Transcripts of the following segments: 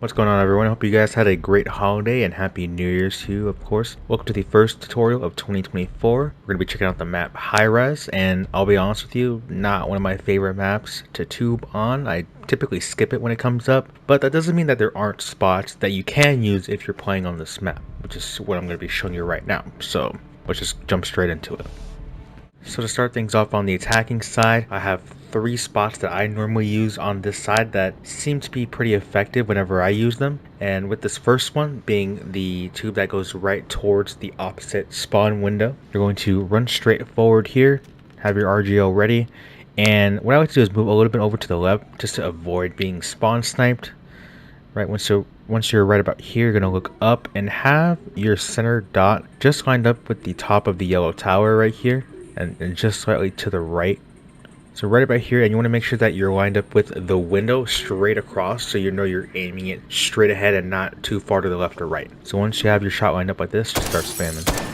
What's going on, everyone? I hope you guys had a great holiday and happy New Year's to you, of course. Welcome to the first tutorial of 2024. We're going to be checking out the map Highrise, and I'll be honest with you, not one of my favorite maps to tube on. I typically skip it when it comes up, but that doesn't mean that there aren't spots that you can use if you're playing on this map, which is what I'm going to be showing you right now. So let's just jump straight into it. So to start things off on the attacking side, I have 3 spots that I normally use on this side that seem to be pretty effective whenever I use them. And with this first one being the tube that goes right towards the opposite spawn window, you're going to run straight forward here, have your RGO ready, and what I like to do is move a little bit over to the left just to avoid being spawn sniped. Right, once you're right about here, you're going to look up and have your center dot just lined up with the top of the yellow tower right here. And just slightly to the right. So right about here, and you want to make sure that you're lined up with the window straight across, so you know you're aiming it straight ahead and not too far to the left or right. So once you have your shot lined up like this, just start spamming.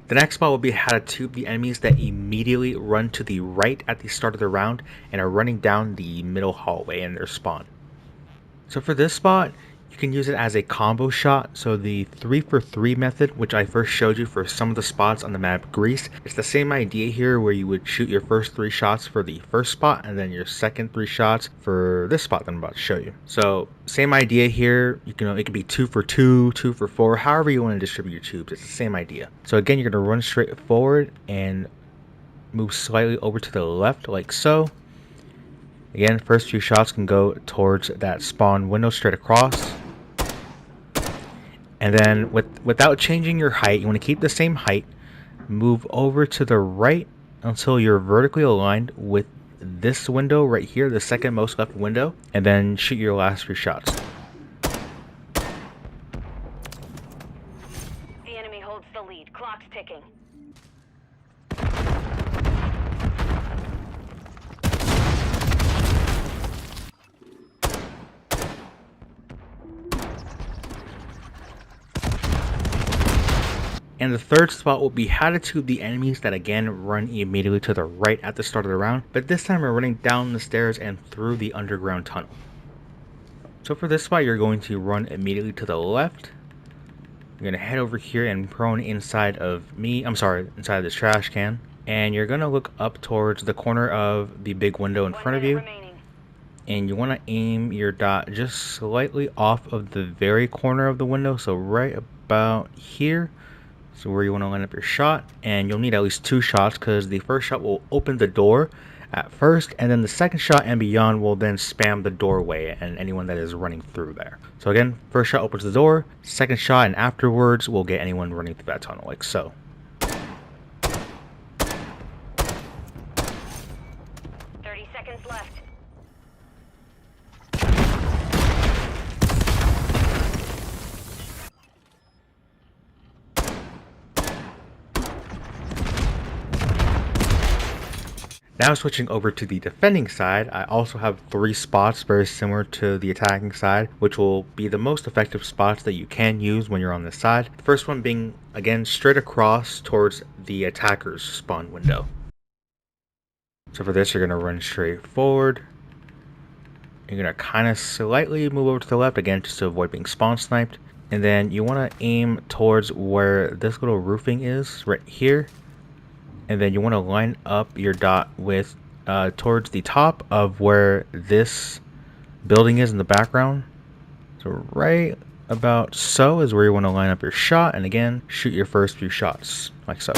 The next spot will be how to tube the enemies that immediately run to the right at the start of the round and are running down the middle hallway in their spawn. So for this spot, you can use it as a combo shot. So the 3-for-3 method, which I first showed you for some of the spots on the map Greece, it's the same idea here where you would shoot your first 3 shots for the first spot and then your second 3 shots for this spot that I'm about to show you. So same idea here. It could be 2-for-2, 2-for-4, however you want to distribute your tubes. It's the same idea. So again, you're going to run straight forward and move slightly over to the left like so. Again, first few shots can go towards that spawn window straight across. And then without changing your height, you want to keep the same height. Move over to the right until you're vertically aligned with this window right here, the second most left window. And then shoot your last few shots. The enemy holds the lead. Clock's ticking. And the third spot will be how to tube the enemies that again run immediately to the right at the start of the round, but this time we're running down the stairs and through the underground tunnel. So for this spot, you're going to run immediately to the left. You're going to head over here and prone inside of inside of this trash can. And you're going to look up towards the corner of the big window in front of you. And you want to aim your dot just slightly off of the very corner of the window, so right about here. So where you want to line up your shot, and you'll need at least 2 shots because the first shot will open the door at first, and then the second shot and beyond will then spam the doorway and anyone that is running through there. So again, first shot opens the door, second shot and afterwards will get anyone running through that tunnel like so. 30 seconds left. Now switching over to the defending side, I also have 3 spots very similar to the attacking side, which will be the most effective spots that you can use when you're on this side. The first one being, again, straight across towards the attacker's spawn window. So for this, you're going to run straight forward. You're going to kind of slightly move over to the left, again, just to avoid being spawn sniped. And then you want to aim towards where this little roofing is, right here. And then you want to line up your dot with towards the top of where this building is in the background. So right about so is where you want to line up your shot, and again, shoot your first few shots like so.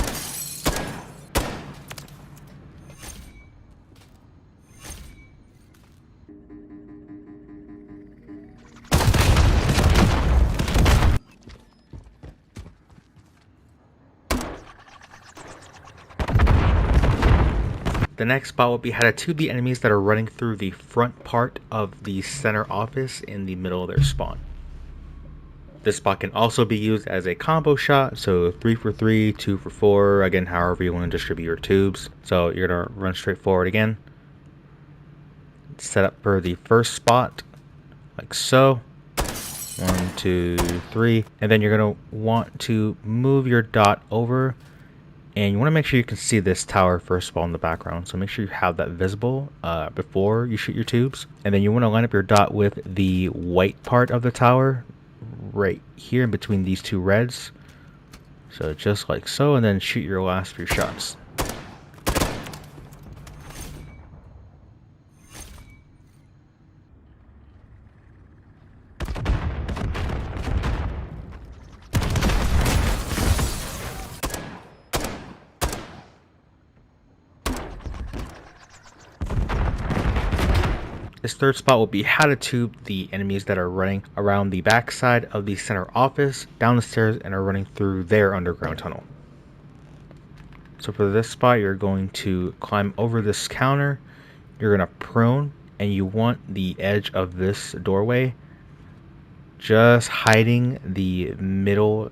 The next spot will be how to tube the enemies that are running through the front part of the center office in the middle of their spawn. This spot can also be used as a combo shot, so 3-for-3, 2-for-4, again, however you want to distribute your tubes. So you're going to run straight forward again, set up for the first spot, like so. 1, 2, 3, and then you're gonna want to move your dot over, and you want to make sure you can see this tower first of all in the background. So make sure you have that visible before you shoot your tubes, and then you want to line up your dot with the white part of the tower right here in between these two reds. So just like so, and then shoot your last few shots. This third spot will be how to tube the enemies that are running around the backside of the center office, down the stairs, and are running through their underground tunnel. So for this spot, you're going to climb over this counter, you're going to prone, and you want the edge of this doorway just hiding the middle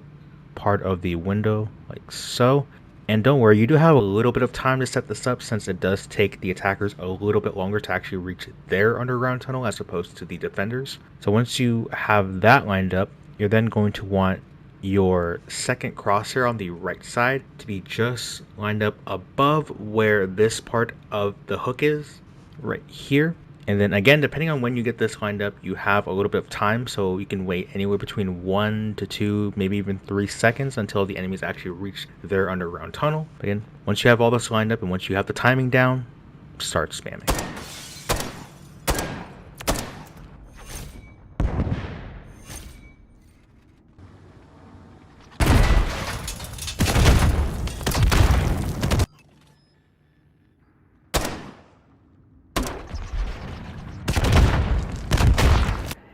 part of the window like so. And don't worry, you do have a little bit of time to set this up, since it does take the attackers a little bit longer to actually reach their underground tunnel as opposed to the defenders. So once you have that lined up, you're then going to want your second crosshair on the right side to be just lined up above where this part of the hook is, right here. And then again, depending on when you get this lined up, you have a little bit of time, so you can wait anywhere between 1 to 2, maybe even 3 seconds until the enemies actually reach their underground tunnel. Again, once you have all this lined up and once you have the timing down, start spamming.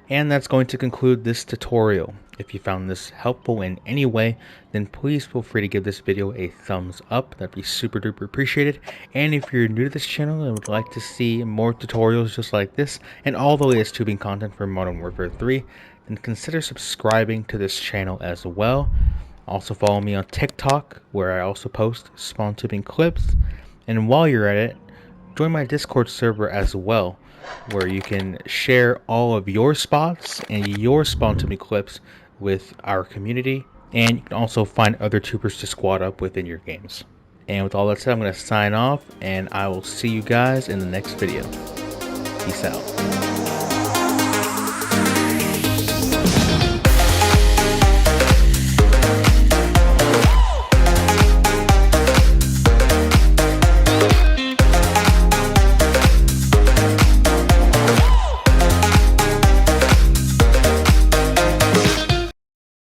And that's going to conclude this tutorial. If you found this helpful in any way, then please feel free to give this video a thumbs up. That'd be super duper appreciated. And if you're new to this channel and would like to see more tutorials just like this and all the latest tubing content for Modern Warfare 3, then consider subscribing to this channel as well. Also follow me on TikTok, where I also post spawn tubing clips. And while you're at it, join my Discord server as well, where you can share all of your spots and your spawn tubing clips with our community, and you can also find other tubers to squad up with in your games. And with all that said, I'm going to sign off, and I will see you guys in the next video. Peace out.